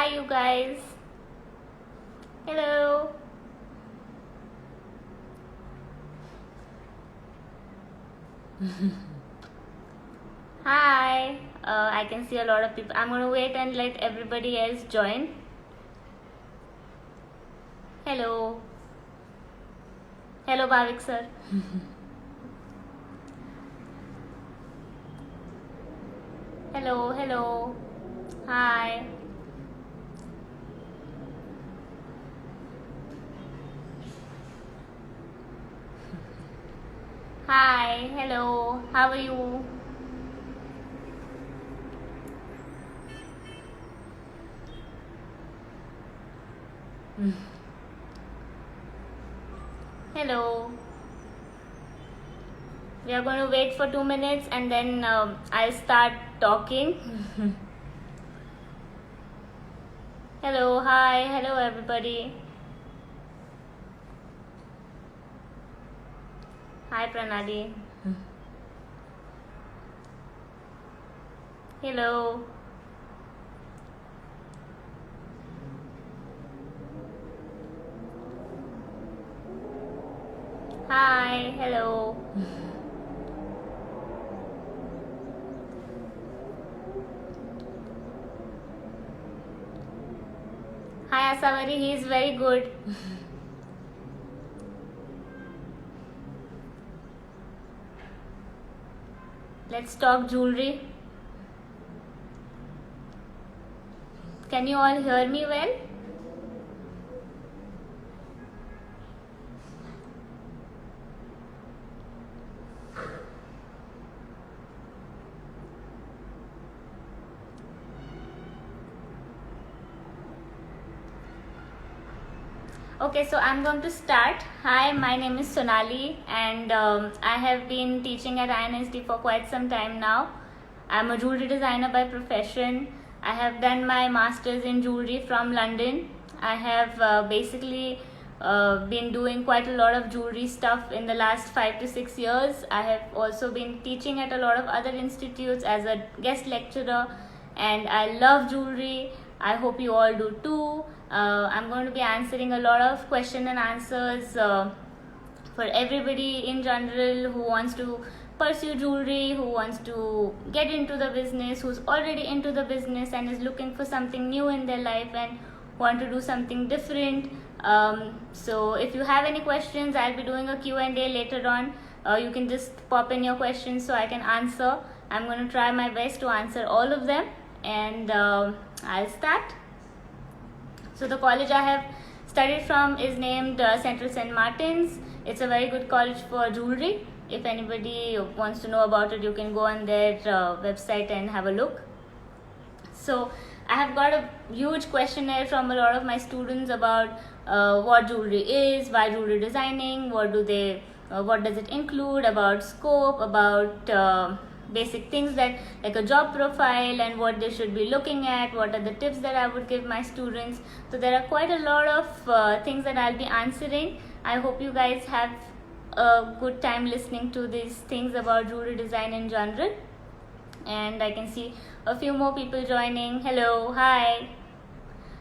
Hi, you guys. Hello. Hi. I can see a lot of people. I'm going to wait and let everybody else join. Hello. Hello, Bhavik sir. Hello, hello. Hi. Hi, hello. How are you? Hello. We are going to wait for 2 minutes and then I'll start talking. Hello, hi, hello everybody. Hi, Pranali. Hello. Hi, hello. Hi, Asavari, he is very good. Let's talk jewelry. Can you all hear me well? Okay, so I'm going to start. Hi, my name is Sonali and I have been teaching at INSD for quite some time now. I'm a jewelry designer by profession. I have done my masters in jewelry from London. I have basically been doing quite a lot of jewelry stuff in the last 5 to 6 years. I have also been teaching at a lot of other institutes as a guest lecturer, and I love jewelry. I hope you all do too. I'm going to be answering a lot of question and answers for everybody in general who wants to pursue jewelry, who wants to get into the business, who's already into the business and is looking for something new in their life and want to do something different. So if you have any questions, I'll be doing a Q&A later on. You can just pop in your questions so I can answer. I'm going to try my best to answer all of them, and I'll start. So the college I have studied from is named Central St. Martin's. It's a very good college for jewelry. If anybody wants to know about it, you can go on their website and have a look. So I have got a huge questionnaire from a lot of my students about what jewelry is, why jewelry designing, what does it include, about scope, about basic things that like a job profile and what they should be looking at, what are the tips that I would give my students. So there are quite a lot of things that I'll be answering. I hope you guys have a good time listening to these things about jewelry design in general. And I can see a few more people joining. Hello, hi.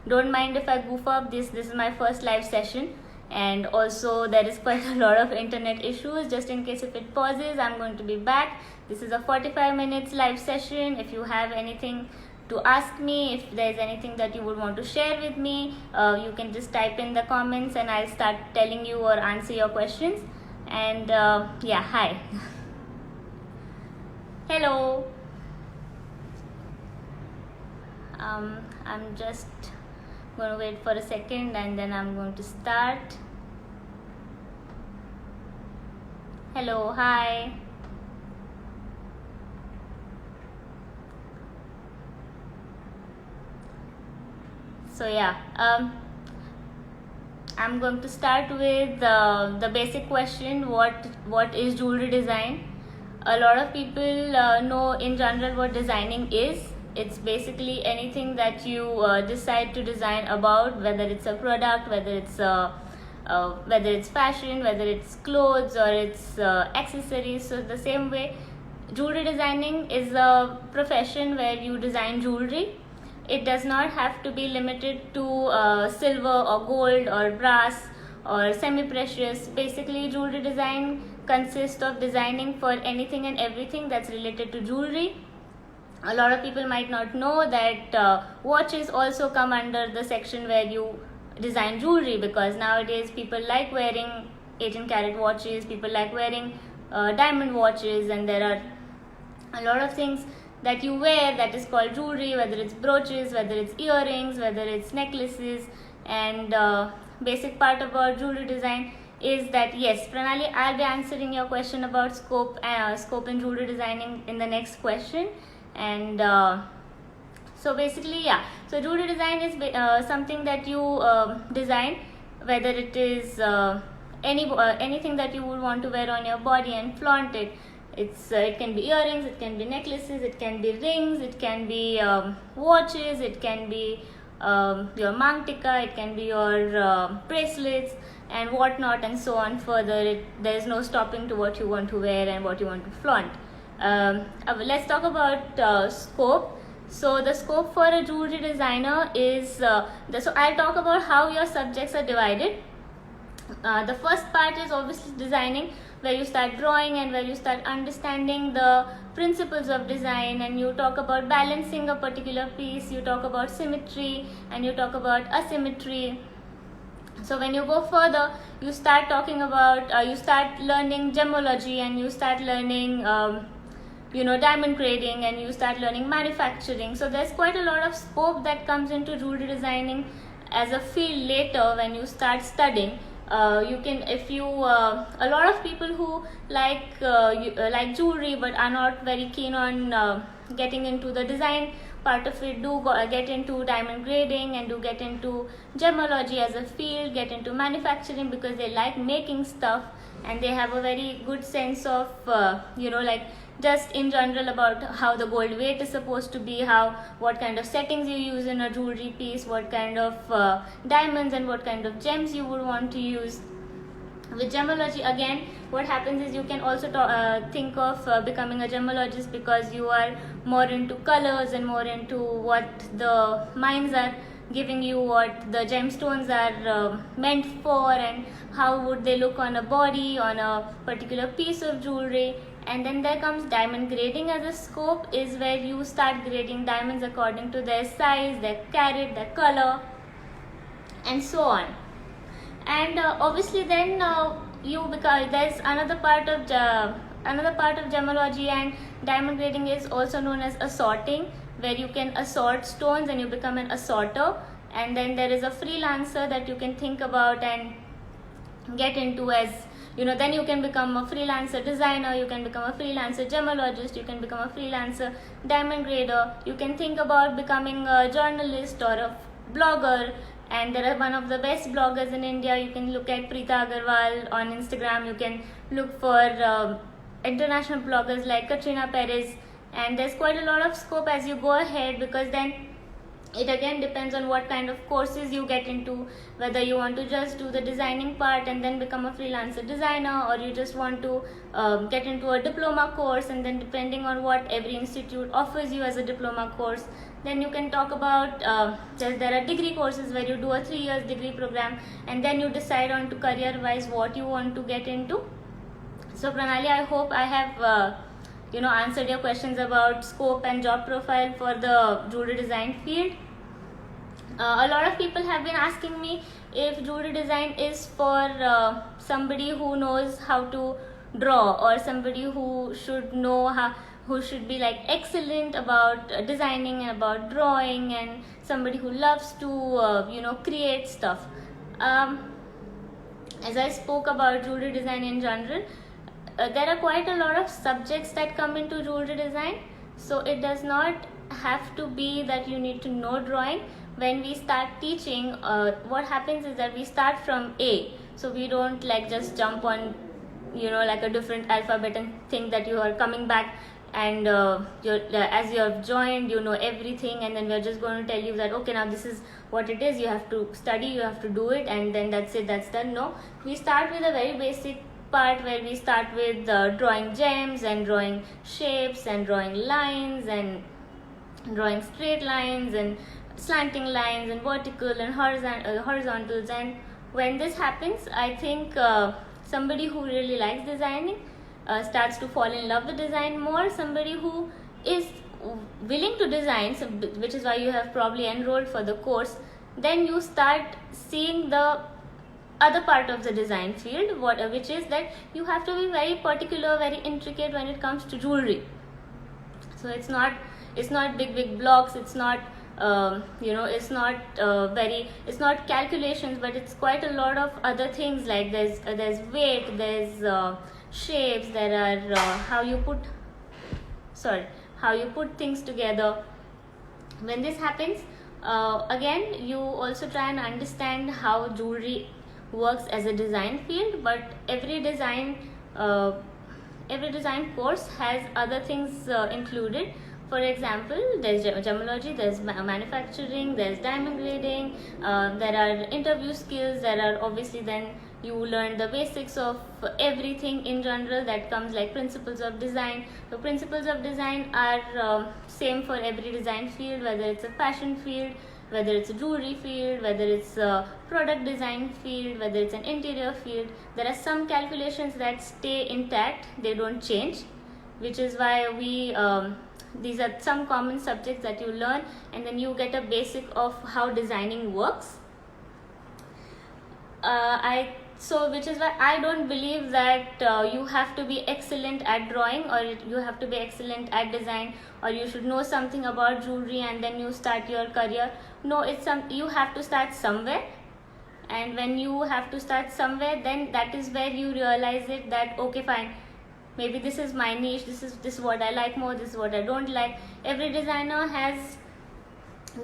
Don't mind if I goof up. This is my first live session, and also there is quite a lot of internet issues. Just in case if it pauses, I'm going to be back. This is a 45 minutes live session. If you have anything to ask me, if there's anything that you would want to share with me, you can just type in the comments and I'll start telling you or answer your questions. And yeah, hi. Hello. I'm just going to wait for a second and then I'm going to start. Hello, hi. So yeah, I'm going to start with the basic question, what is jewelry design? A lot of people know in general what designing is. It's basically anything that you decide to design about, whether it's a product, whether it's fashion, whether it's clothes or it's accessories. So the same way, jewelry designing is a profession where you design jewelry. It does not have to be limited to silver or gold or brass or semi-precious. Basically, jewelry design consists of designing for anything and everything that's related to jewelry. A lot of people might not know that watches also come under the section where you design jewelry, because nowadays people like wearing 18 karat watches, people like wearing diamond watches, and there are a lot of things that you wear that is called jewelry, whether it's brooches, whether it's earrings, whether it's necklaces. And basic part about jewelry design is that, yes, Pranali, I'll be answering your question about scope in jewelry designing in the next question. And so basically, yeah, so jewelry design is something that you design, whether it is anything that you would want to wear on your body and flaunt it. It can be earrings, it can be necklaces, it can be rings, it can be watches, it can be your mangtika, it can be your bracelets and whatnot, and so on further. There is no stopping to what you want to wear and what you want to flaunt. Let's talk about scope. So the scope for a jewelry designer is so I'll talk about how your subjects are divided. The first part is obviously designing, where you start drawing and where you start understanding the principles of design, and you talk about balancing a particular piece, you talk about symmetry, and you talk about asymmetry. So when you go further, you start talking about you start learning gemology, and you start learning diamond grading, and you start learning manufacturing. So there's quite a lot of scope that comes into jewelry designing as a field later when you start studying. You can, if you a lot of people who like jewelry but are not very keen on getting into the design part of it, get into diamond grading and do get into gemology as a field, get into manufacturing, because they like making stuff and they have a very good sense of just in general about how the gold weight is supposed to be, what kind of settings you use in a jewelry piece, what kind of diamonds and what kind of gems you would want to use. With gemology, again, what happens is you can also think of becoming a gemologist, because you are more into colors and more into what the minds are giving you, what the gemstones are meant for, and how would they look on a body, on a particular piece of jewelry. And then there comes diamond grading as a scope, is where you start grading diamonds according to their size, their carat, their color, and so on. And obviously then because there's another part of gemology and diamond grading is also known as assorting, where you can assort stones and you become an assorter. And then there is a freelancer that you can think about and get into as then you can become a freelancer designer, you can become a freelancer gemologist, you can become a freelancer diamond grader, you can think about becoming a journalist or a blogger. And there are one of the best bloggers in India. You can look at Preeta Agarwal on Instagram. You can look for international bloggers like Katrina Perez. And there's quite a lot of scope as you go ahead, because then it again depends on what kind of courses you get into, whether you want to just do the designing part and then become a freelancer designer, or you just want to get into a diploma course, and then depending on what every institute offers you as a diploma course, then you can talk about there are degree courses where you do a 3 years degree program, and then you decide on to career wise what you want to get into. So Pranali, I hope I have answered your questions about scope and job profile for the jewelry design field. A lot of people have been asking me if jewelry design is for somebody who knows how to draw, or somebody who should who should be like excellent about designing and about drawing, and somebody who loves to create stuff. As I spoke about jewelry design in general, there are quite a lot of subjects that come into jewelry design. So it does not have to be that you need to know drawing. When we start teaching, what happens is that we start from A. So we don't just jump on like a different alphabet and think that you are coming back and as you have joined everything, and then we're just going to tell you that okay, now this is what it is, you have to study, you have to do it, and then that's it, that's done. No, we start with a very basic part where we start with drawing gems and drawing shapes and drawing lines and drawing straight lines and slanting lines and vertical and horizontals. And when this happens, I think somebody who really likes designing starts to fall in love with design more. Somebody who is willing to design, so, which is why you have probably enrolled for the course, then you start seeing the other part of the design field, which is that you have to be very particular, very intricate when it comes to jewelry. So it's not big blocks, it's not it's not calculations, but it's quite a lot of other things, like there's weight, there's shapes, there are how you put things together. When this happens, again you also try and understand how jewelry works as a design field. But every design course has other things included. For example, there's gemology, there's manufacturing, there's diamond grading, there are interview skills, there are obviously, then you learn the basics of everything in general that comes, like principles of design. The principles of design are same for every design field, whether it's a fashion field, whether it's a jewelry field, whether it's a product design field, whether it's an interior field. There are some calculations that stay intact, they don't change, which is why these are some common subjects that you learn, and then you get a basic of how designing works. Which is why I don't believe that you have to be excellent at drawing, or you have to be excellent at design, or you should know something about jewelry and then you start your career. No, you have to start somewhere, and when you have to start somewhere, then that is where you realize it, that okay, fine, maybe this is my niche, this is what I like more, this is what I don't like. Every designer has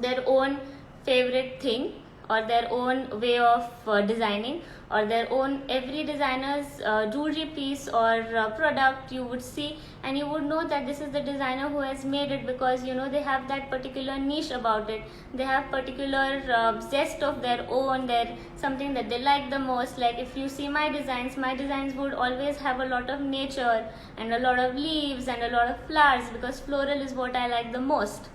their own favorite thing, or their own way of designing, or their own, every designer's jewelry piece or product you would see, and you would know that this is the designer who has made it, because they have that particular niche about it. They have particular zest of their own, their something that they like the most. Like if you see my designs would always have a lot of nature and a lot of leaves and a lot of flowers, because floral is what I like the most.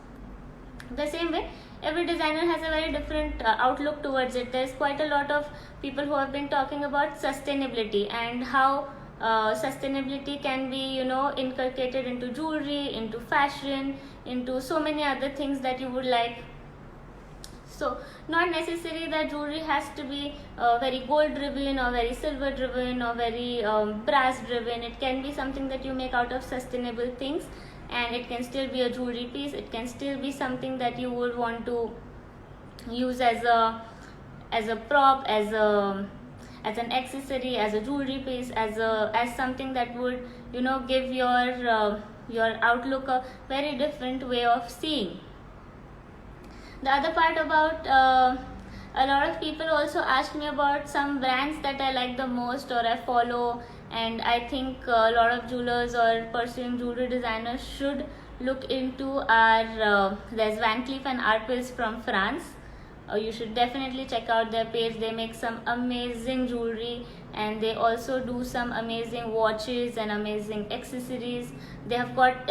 The same way, every designer has a very different outlook towards it. There's quite a lot of people who have been talking about sustainability and how sustainability can be inculcated into jewelry, into fashion, into so many other things that you would like. So not necessary that jewelry has to be very gold driven or very silver driven or very brass driven. It can be something that you make out of sustainable things, and it can still be a jewelry piece. It can still be something that you would want to use as a prop, as an accessory, as a jewelry piece, as something that would give your outlook a very different way of seeing. The other part about a lot of people also asked me about some brands that I like the most or I follow, and I think a lot of jewelers or pursuing jewelry designers should look into are there's Van Cleef & Arpels from France. You should definitely check out their page. They make some amazing jewelry, and they also do some amazing watches and amazing accessories. They have got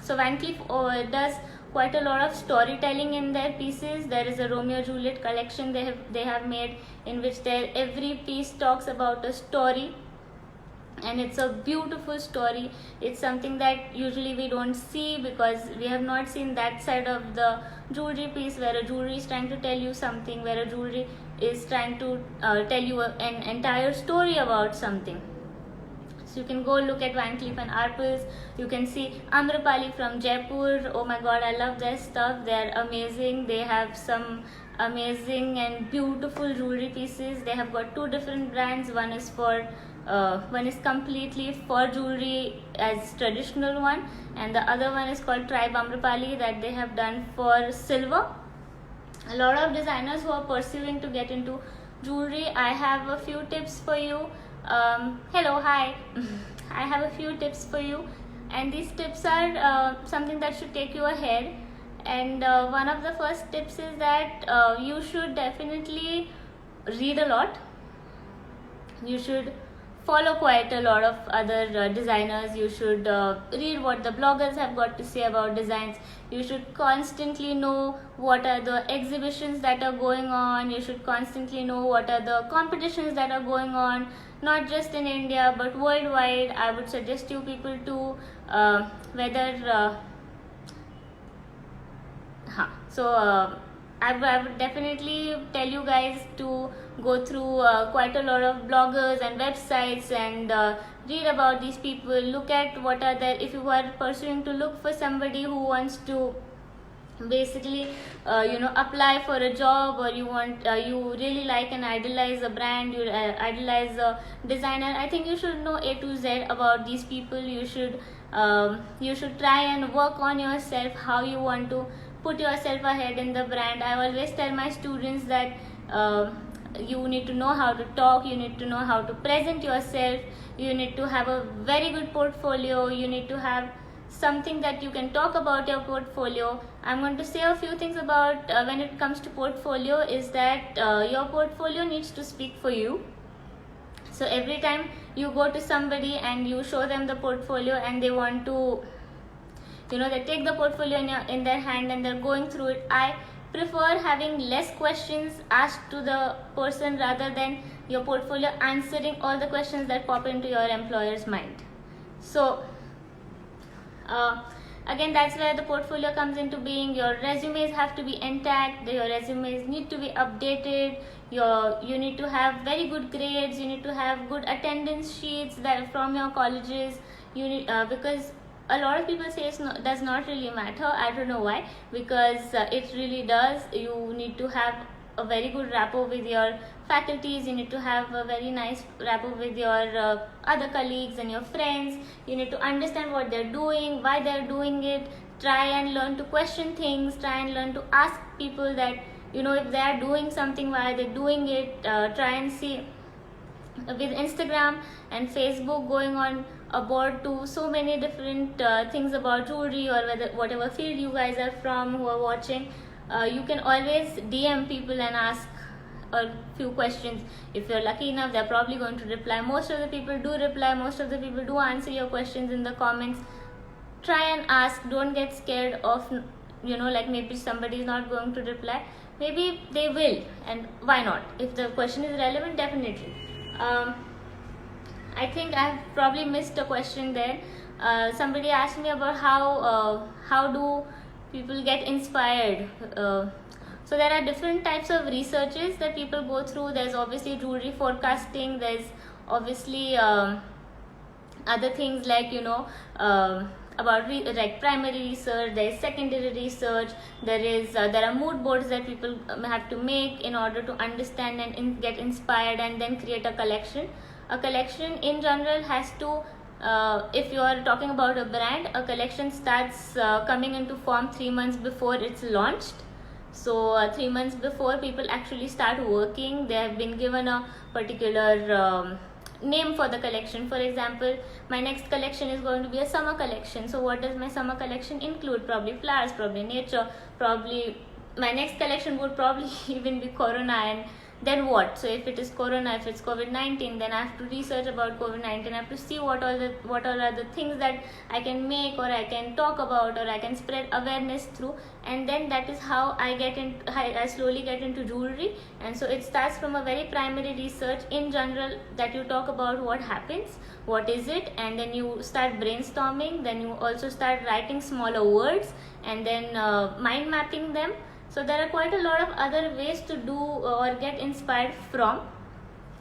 so Van Cleef does quite a lot of storytelling in their pieces. There is a Romeo Juliet collection they have made, in which every piece talks about a story, and it's a beautiful story. It's something that usually we don't see, because we have not seen that side of the jewelry piece, where a jewelry is trying to tell you something, where a jewelry is trying to tell you an entire story about something. So you can go look at Van Cleef & Arpels. You can see Amrapali from Jaipur. Oh my god, I love their stuff. They're amazing. They have some amazing and beautiful jewelry pieces. They have got two different brands. One is completely for jewelry as traditional one, and the other one is called Tribe Amrapali, that they have done for silver. A lot of designers who are pursuing to get into jewelry, I have a few tips for you. Hello, hi. I have a few tips for you, and these tips are something that should take you ahead. And one of the first tips is that you should definitely read a lot. You should follow quite a lot of other designers. You should read what the bloggers have got to say about designs. You should constantly know what are the exhibitions that are going on. You should constantly know what are the competitions that are going on, not just in India but worldwide. I would suggest you people to whether I would definitely tell you guys to go through quite a lot of bloggers and websites and read about these people. Look at what are there. If you are pursuing to look for somebody who wants to basically apply for a job, or you want you really like and idolize a brand, you idolize a designer, I think you should know A to Z about these people. You should try and work on yourself, how you want to put yourself ahead in the brand. I always tell my students that you need to know how to talk, you need to know how to present yourself, you need to have a very good portfolio, you need to have something that you can talk about your portfolio. I'm going to say a few things about when it comes to portfolio, is that your portfolio needs to speak for you. So every time you go to somebody and you show them the portfolio and they want to, they take the portfolio in their hand and they're going through it, I prefer having less questions asked to the person rather than your portfolio answering all the questions that pop into your employer's mind. So again, that's where the portfolio comes into being. Your resumes have to be intact, your resumes need to be updated, you need to have very good grades, you need to have good attendance sheets that from your colleges. You need because a lot of people say it does not really matter. I don't know why, because it really does. You need to have a very good rapport with your faculties, you need to have a very nice rapport with your other colleagues and your friends. You need to understand what they're doing, why they're doing it. Try and learn to question things, try and learn to ask people that, if they are doing something, why are they doing it. Try and see with Instagram and Facebook going on aboard to so many different things about jewelry, or whatever field you guys are from who are watching, you can always DM people and ask a few questions. If you're lucky enough, they're probably going to reply. Most of the people do reply, most of the people do answer your questions in the comments. Try and ask, don't get scared of like maybe somebody is not going to reply. Maybe they will, and why not? If the question is relevant, definitely. I think I've probably missed a question there. Somebody asked me about how do people get inspired. So there are different types of researches that people go through. There's obviously jewelry forecasting, there's obviously other things like about like primary research, there is secondary research, there are mood boards that people have to make in order to understand and get inspired and then create a collection. A collection in general has to, if you are talking about a brand, a collection starts coming into form 3 months before it's launched. So 3 months before people actually start working, they have been given a particular name for the collection. For example, my next collection is going to be a summer collection. So what does my summer collection include? Probably flowers, probably nature, probably my next collection would probably even be Corona. And then what? So if it is Corona, if it's COVID-19, then I have to research about COVID-19. I have to see what are the things that I can make, or I can talk about, or I can spread awareness through. And then that is how I slowly get into jewelry. And so it starts from a very primary research in general, that you talk about what happens, what is it, and then you start brainstorming. Then you also start writing smaller words and then mind mapping them. So there are quite a lot of other ways to do or get inspired from.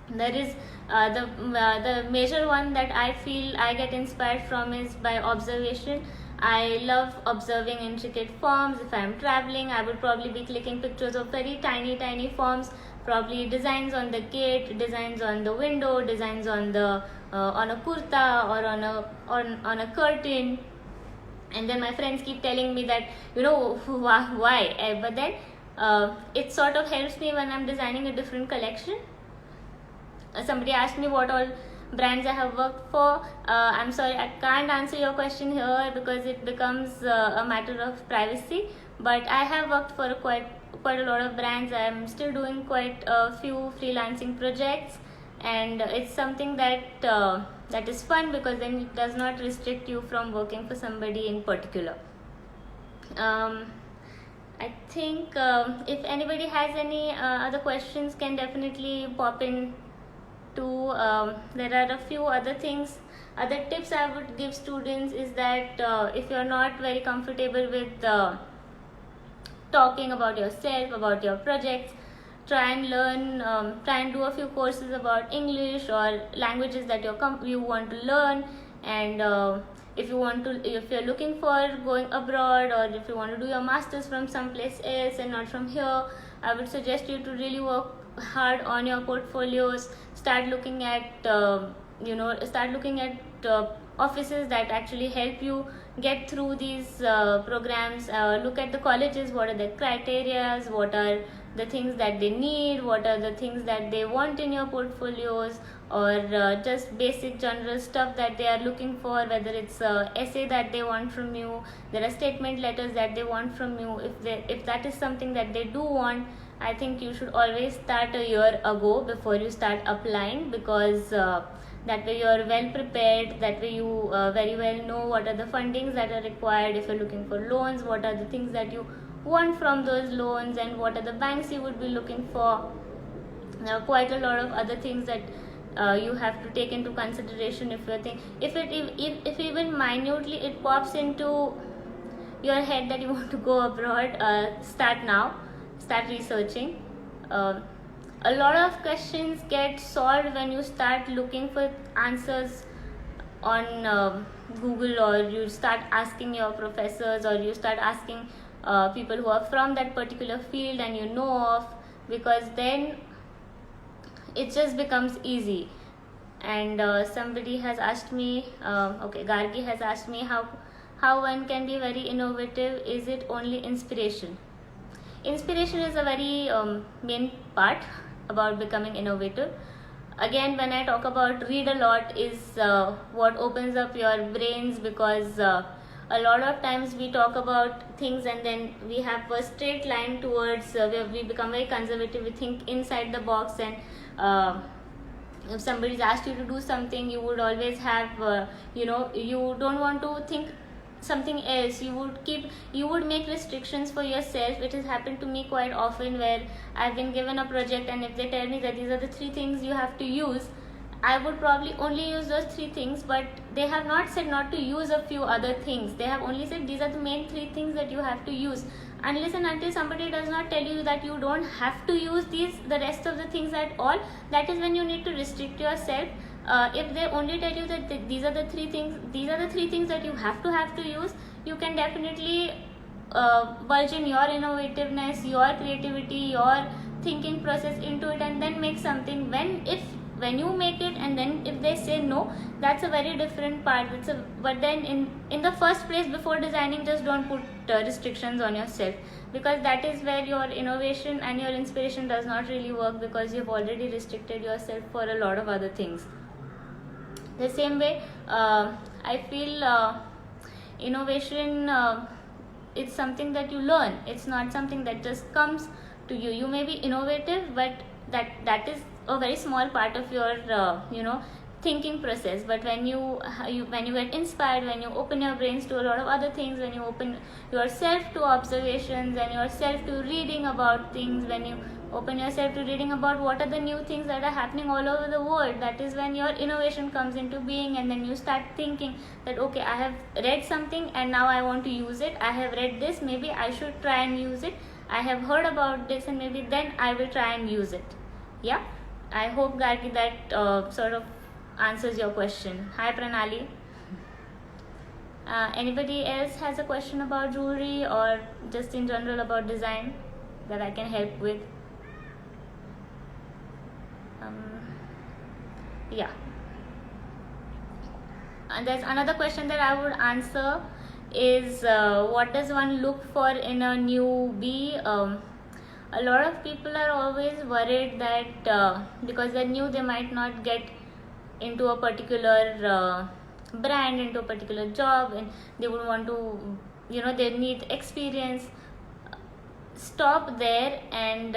There is the major one that I feel I get inspired from is by observation. I love observing intricate forms. If I'm traveling, I would probably be clicking pictures of very tiny forms, probably designs on the gate, designs on the window, designs on the on a kurta or on a curtain. And then my friends keep telling me that why, but then it sort of helps me when I'm designing a different collection. Somebody asked me what all brands I have worked for. I'm sorry, I can't answer your question here because it becomes a matter of privacy, but I have worked for quite a lot of brands. I'm still doing quite a few freelancing projects. and it's something that is fun, because then it does not restrict you from working for somebody in particular. I think if anybody has any other questions, can definitely pop in too. There are a few other things, other tips I would give students is that if you're not very comfortable with talking about yourself, about your projects, try and learn, try and do a few courses about English or languages that you want to learn. And if you're looking for going abroad, or if you want to do your masters from someplace else and not from here, I would suggest you to really work hard on your portfolios. Start looking at offices that actually help you get through these programs. Look at the colleges, what are the criterias, what are the things that they need, what are the things that they want in your portfolios, or just basic general stuff that they are looking for, whether it's essay that they want from you, there are statement letters that they want from you. If that is something that they do want, I think you should always start a year ago before you start applying, because that way you are well prepared, that way you very well know what are the fundings that are required. If you're looking for loans, what are the things that you want from those loans, and what are the banks you would be looking for. There are quite a lot of other things that you have to take into consideration. If even minutely it pops into your head that you want to go abroad, start now, start researching. A lot of questions get solved when you start looking for answers on Google, or you start asking your professors, or you start asking people who are from that particular field and you know of, because then it just becomes easy. And somebody has asked me, Gargi has asked me how one can be very innovative. Is it only inspiration? Inspiration is a very main part about becoming innovative. Again, when I talk about read a lot is what opens up your brains, because a lot of times we talk about things and then we have a straight line towards where we become very conservative, we think inside the box, and if somebody's asked you to do something, you would always have you don't want to think something else. You would make restrictions for yourself. It has happened to me quite often, where I've been given a project, and if they tell me that these are the 3 things you have to use, I would probably only use those 3 things, but they have not said not to use a few other things. They have only said these are the main 3 things that you have to use. Unless and until somebody does not tell you that you don't have to use the rest of the things at all, that is when you need to restrict yourself. If they only tell you that these are the 3 things that you have to use, you can definitely bulge in your innovativeness, your creativity, your thinking process into it, and then make something. When you make it, and then if they say no, that's a very different part. But then in the first place, before designing, just don't put restrictions on yourself, because that is where your innovation and your inspiration does not really work, because you've already restricted yourself for a lot of other things. The same way, I feel innovation, it's something that you learn. It's not something that just comes to you. You may be innovative, but that is a very small part of your thinking process. But when you get inspired, when you open your brains to a lot of other things, when you open yourself to observations and yourself to reading about things, when you open yourself to reading about what are the new things that are happening all over the world, that is when your innovation comes into being. And then you start thinking that, okay, I have read something and now I want to use it. I have read this, maybe I should try and use it. I have heard about this, and maybe then I will try and use it. Yeah, I hope, Gargi, that sort of answers your question. Hi, Pranali. Anybody else has a question about jewelry, or just in general about design, that I can help with? Yeah. And there's another question that I would answer is what does one look for in a newbie? A lot of people are always worried that because they're new, they might not get into a particular brand, into a particular job, and they would want to, they need experience. Stop there and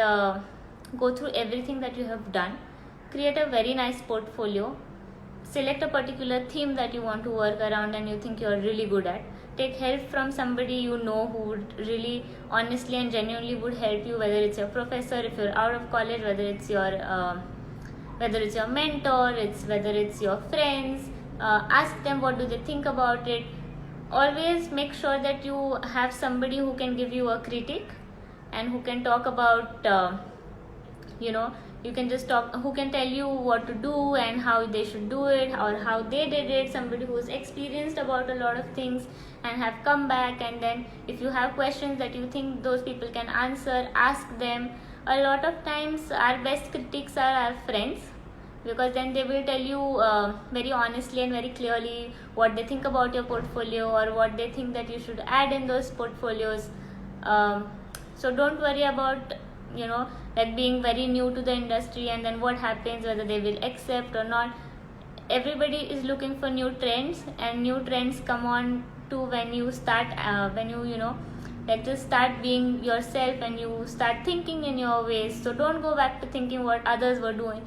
go through everything that you have done. create a very nice portfolio. Select a particular theme that you want to work around and you think you're really good at. Take help from somebody you know who would really honestly and genuinely would help you, whether it's your professor if you're out of college, whether it's your mentor, whether it's your friends. Ask them what do they think about it. Always make sure that you have somebody who can give you a critique and who can talk about you can just talk, who can tell you what to do and how they should do it or how they did it. Somebody who's experienced about a lot of things and have come back. And then if you have questions that you think those people can answer, ask them. A lot of times our best critics are our friends, because then they will tell you very honestly and very clearly what they think about your portfolio or what they think that you should add in those portfolios. So don't worry about like being very new to the industry and then what happens, whether they will accept or not. Everybody is looking for new trends, and new trends come on to when you start like just start being yourself and you start thinking in your ways. So don't go back to thinking what others were doing.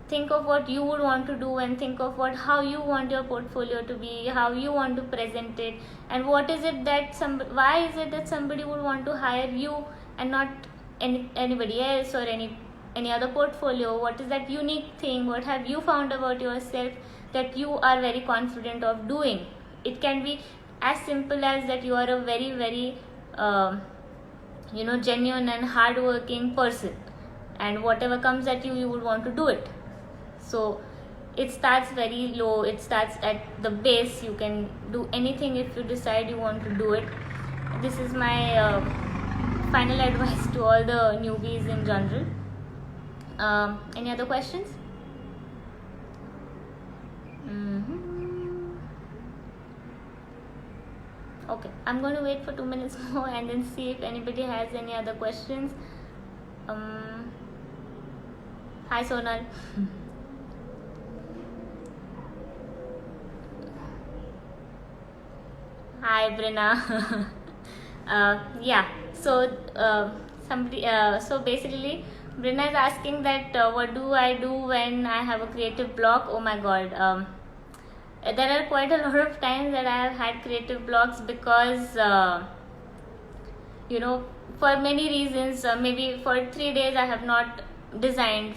Think of what you would want to do, and think of how you want your portfolio to be, how you want to present it, and what is it that why is it that somebody would want to hire you and not anybody else or any other portfolio. What is that unique thing? What have you found about yourself that you are very confident of doing? It can be as simple as that you are a very very genuine and hardworking person, and whatever comes at you would want to do it. So it starts very low, it starts at the base. You can do anything if you decide you want to do it. This is my final advice to all the newbies in general. Any other questions? Okay, I'm going to wait for 2 minutes more and then see if anybody has any other questions. Hi Sonal. Hi Brina. Yeah, so so basically Brina is asking that what do I do when I have a creative block? Oh my god, there are quite a lot of times that I have had creative blocks because for many reasons. Maybe for 3 days I have not designed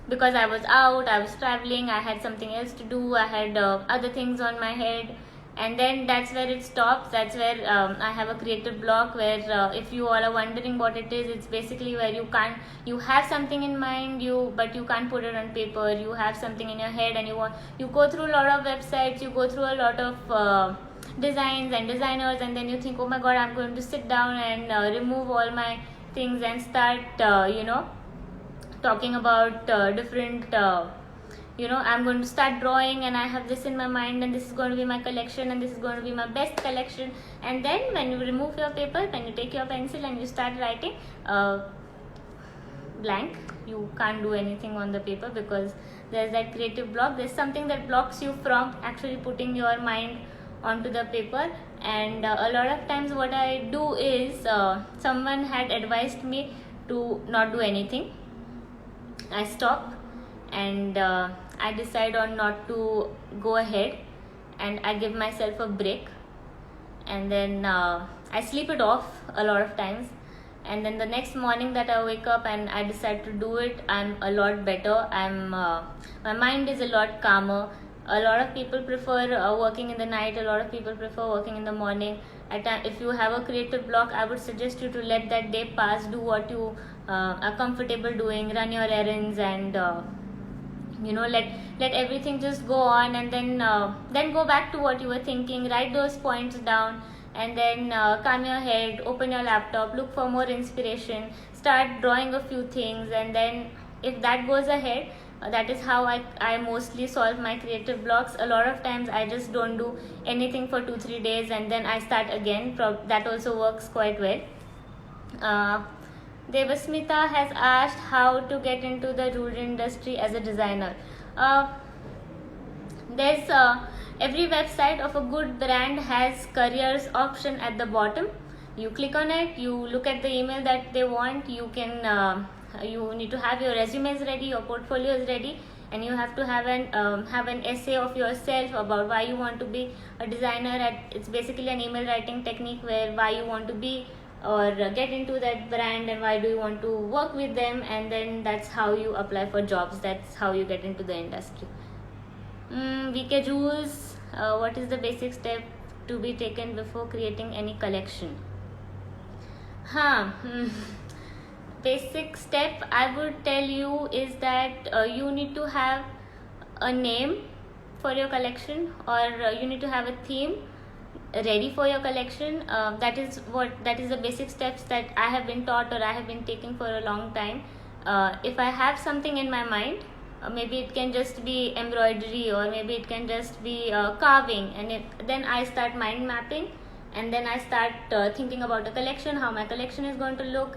because I was out, I was traveling, I had something else to do, I had other things on my head, and then that's where it stops. That's where I have a creative block, where if you all are wondering what it is, it's basically where you have something in mind, but you can't put it on paper. You have something in your head and you go through a lot of websites, you go through a lot of designs and designers, and then you think, oh my god, I'm going to sit down and remove all my things and start talking about different I'm going to start drawing, and I have this in my mind, and this is going to be my collection, and this is going to be my best collection. And then when you remove your paper, when you take your pencil and you start writing, blank. You can't do anything on the paper because there's that creative block. There's something that blocks you from actually putting your mind onto the paper. And a lot of times what I do is, someone had advised me to not do anything. I stop and I decide on not to go ahead, and I give myself a break, and then I sleep it off a lot of times, and then the next morning that I wake up and I decide to do it, I'm a lot better. My mind is a lot calmer. A lot of people prefer working in the night, a lot of people prefer working in the morning. If you have a creative block, I would suggest you to let that day pass, do what you are comfortable doing, run your errands, and let everything just go on, and then go back to what you were thinking. Write those points down, and then calm your head, open your laptop, look for more inspiration, start drawing a few things, and then if that goes ahead, that is how I mostly solve my creative blocks. A lot of times I just don't do anything for 2-3 days, and then I start again. That also works quite well. Devasmita has asked how to get into the jewelry industry as a designer. There's every website of a good brand has careers option at the bottom. You click on it, you look at the email that they want, you can you need to have your resumes ready, your portfolios ready, and you have to have an essay of yourself about why you want to be a designer. It's basically an email writing technique where why you want to be or get into that brand and why do you want to work with them, and then that's how you apply for jobs. That's how you get into the industry. VK Jules, what is the basic step to be taken before creating any collection? Basic step I would tell you is that you need to have a name for your collection, or you need to have a theme ready for your collection. That is the basic steps that I have been taught or I have been taking for a long time. If I have something in my mind, maybe it can just be embroidery, or maybe it can just be carving, and then I start mind mapping, and then I start thinking about a collection, how my collection is going to look.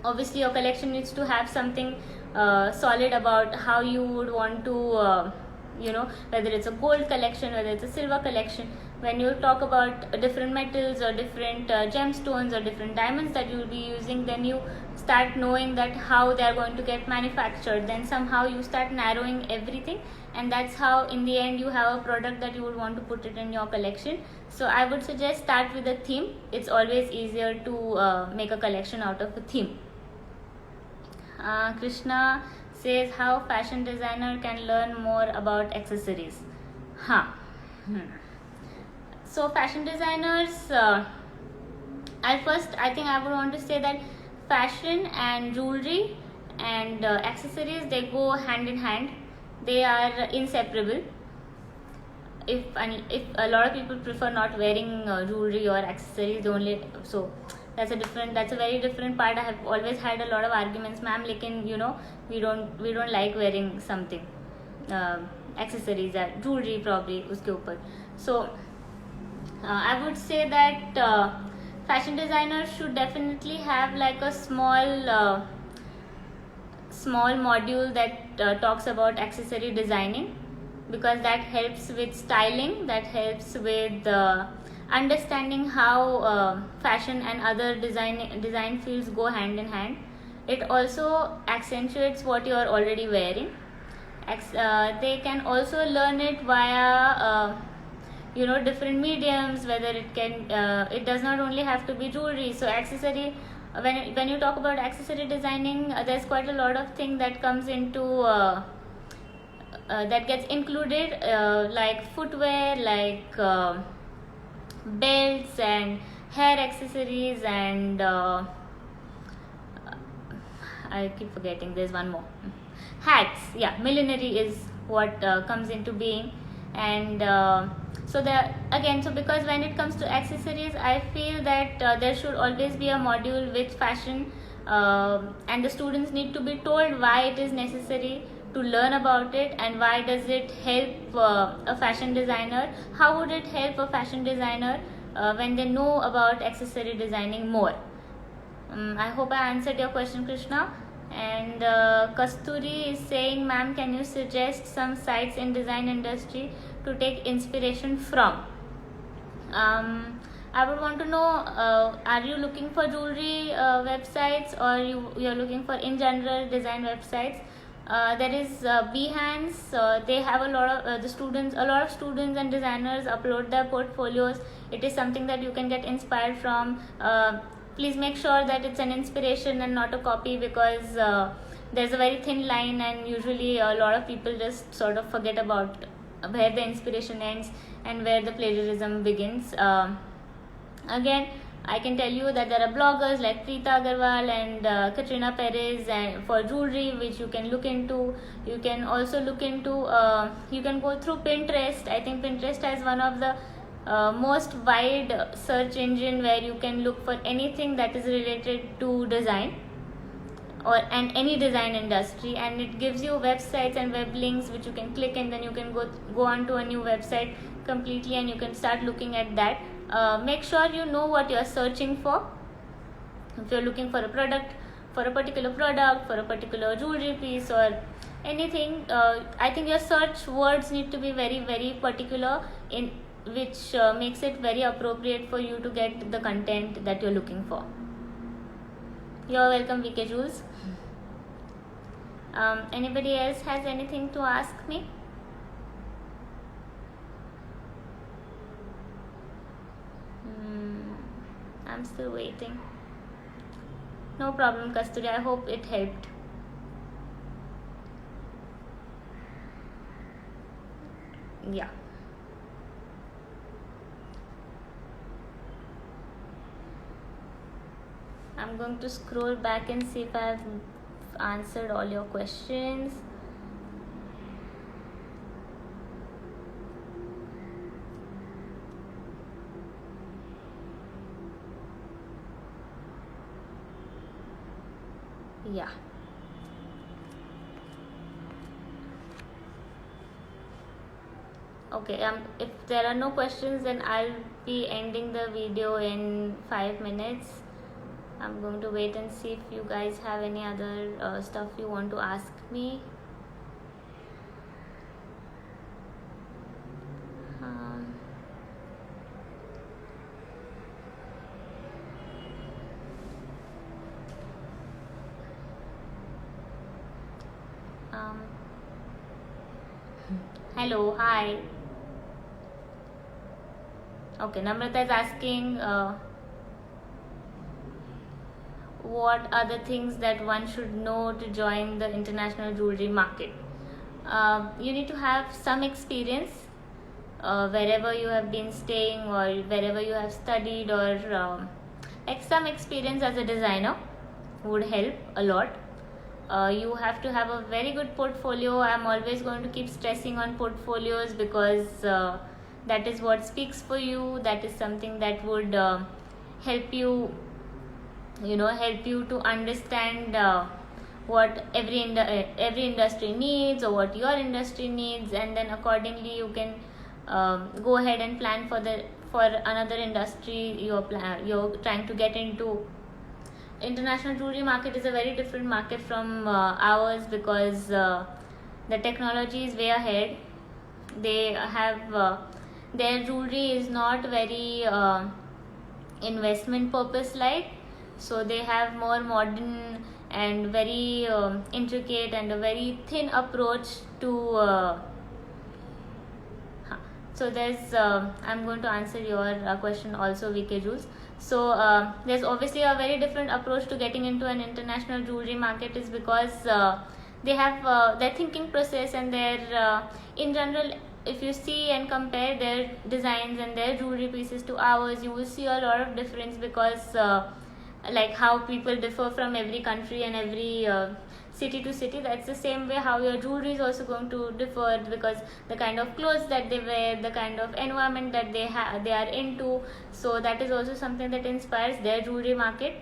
Obviously your collection needs to have something solid about how you would want to whether it's a gold collection, whether it's a silver collection. When you talk about different metals or different gemstones or different diamonds that you will be using, then you start knowing that how they are going to get manufactured. Then somehow you start narrowing everything, and that's how in the end you have a product that you would want to put it in your collection. So I would suggest start with a theme. It's always easier to make a collection out of a theme. Krishna says how fashion designer can learn more about accessories. So fashion designers, I think I would want to say that fashion and jewelry and accessories, they go hand in hand. They are inseparable. If a lot of people prefer not wearing jewelry or accessories only, so that's a very different part. I have always had a lot of arguments, ma'am, lekin we don't like wearing something, accessories or jewelry probably uske upar. So I would say that fashion designers should definitely have like a small module that talks about accessory designing, because that helps with styling, that helps with understanding how fashion and other design fields go hand in hand. It also accentuates what you are already wearing. They can also learn it via different mediums, whether it does not only have to be jewelry. So accessory, when you talk about accessory designing, there's quite a lot of thing that comes into that gets included, like footwear, like belts and hair accessories, and I keep forgetting, there's one more, hats. Millinery is what comes into being. And so because when it comes to accessories, I feel that there should always be a module with fashion, and the students need to be told why it is necessary to learn about it, and why does it help a fashion designer, how would it help a fashion designer when they know about accessory designing more. I hope I answered your question, Krishna. And Kasturi is saying, ma'am, can you suggest some sites in design industry to take inspiration from? I would want to know, are you looking for jewelry websites, or you're looking for in general design websites? There is Behance. They have a lot of students and designers upload their portfolios. It is something that you can get inspired from. Please make sure that it's an inspiration and not a copy, because there's a very thin line, and usually a lot of people just sort of forget about where the inspiration ends and where the plagiarism begins. Again, I can tell you that there are bloggers like Preeta Agarwal and Katrina Perez and for jewelry, which you can look into. You can also look into, you can go through Pinterest. I think Pinterest has one of the most wide search engine where you can look for anything that is related to design and any design industry, and it gives you websites and web links which you can click, and then you can go on to a new website completely, and you can start looking at that. Make sure you know what you are searching for. If you're looking for a product, for a particular product, for a particular jewelry piece or anything, I think your search words need to be very, very particular, in which makes it very appropriate for you to get the content that you're looking for. You're welcome, VK Jules. Anybody else has anything to ask me? I'm still waiting. No problem, Kasturi. I hope it helped. Yeah. I'm going to scroll back and see if I've answered all your questions. Yeah. Okay, if there are no questions, then I'll be ending the video in 5 minutes. I'm going to wait and see if you guys have any other stuff you want to ask me. Hello, hi. Okay, Namrata is asking what are the things that one should know to join the international jewelry market. You need to have some experience wherever you have been staying or wherever you have studied, or like some experience as a designer would help a lot. You have to have a very good portfolio. I'm always going to keep stressing on portfolios because that is what speaks for you. That is something that would help you to understand what every industry needs or what your industry needs, and then accordingly you can go ahead and plan for another industry you're trying to get into. International jewelry market is a very different market from ours because the technology is way ahead. They have their jewelry is not very investment purpose like, so they have more modern and very intricate and a very thin approach to so there's I'm going to answer your question also, VK Jules. So there's obviously a very different approach to getting into an international jewelry market, is because they have their thinking process and their in general, if you see and compare their designs and their jewelry pieces to ours, you will see a lot of difference, because like how people differ from every country and every city to city. That's the same way how your jewelry is also going to differ, because the kind of clothes that they wear, the kind of environment that they are into, so that is also something that inspires their jewelry market.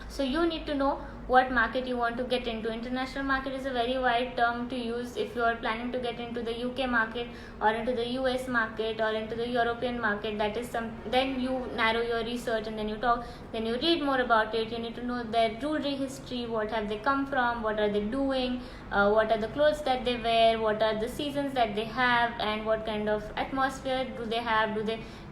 So you need to know what market you want to get into. International market is a very wide term to use. If you are planning to get into the UK market or into the US market or into the European market, that is then you narrow your research and then you read more about it. You need to know their jewelry history, what have they come from, what are they doing, what are the clothes that they wear, what are the seasons that they have, and what kind of atmosphere do they have.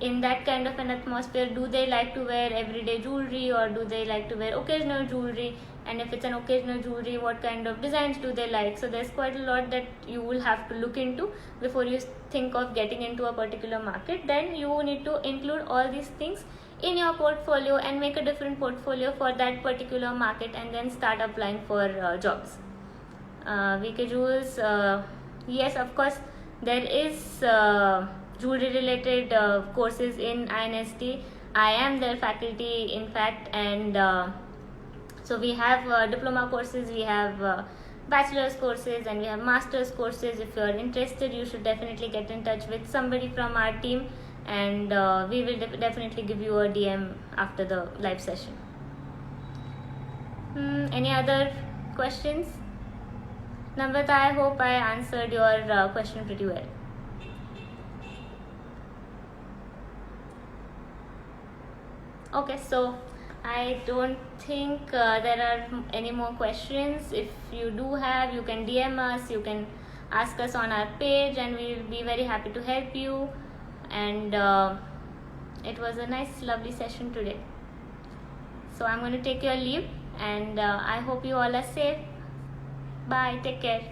In that kind of an atmosphere, do they like to wear everyday jewelry or do they like to wear occasional jewelry? And if it's an occasional jewelry, what kind of designs do they like? So there's quite a lot that you will have to look into before you think of getting into a particular market. Then you need to include all these things in your portfolio and make a different portfolio for that particular market, and then start applying for jobs. VK Jules, yes, of course, there is jewelry related courses in INST. I am their faculty, in fact, and so we have diploma courses, we have bachelor's courses, and we have master's courses. If you are interested, you should definitely get in touch with somebody from our team, and we will definitely give you a DM after the live session. Any other questions? Namrata, I hope I answered your question pretty well. Okay, so I don't think there are any more questions. If you do have, you can DM us, you can ask us on our page, and we will be very happy to help you. And it was a nice, lovely session today. So I'm going to take your leave. and I hope you all are safe. Bye, take care.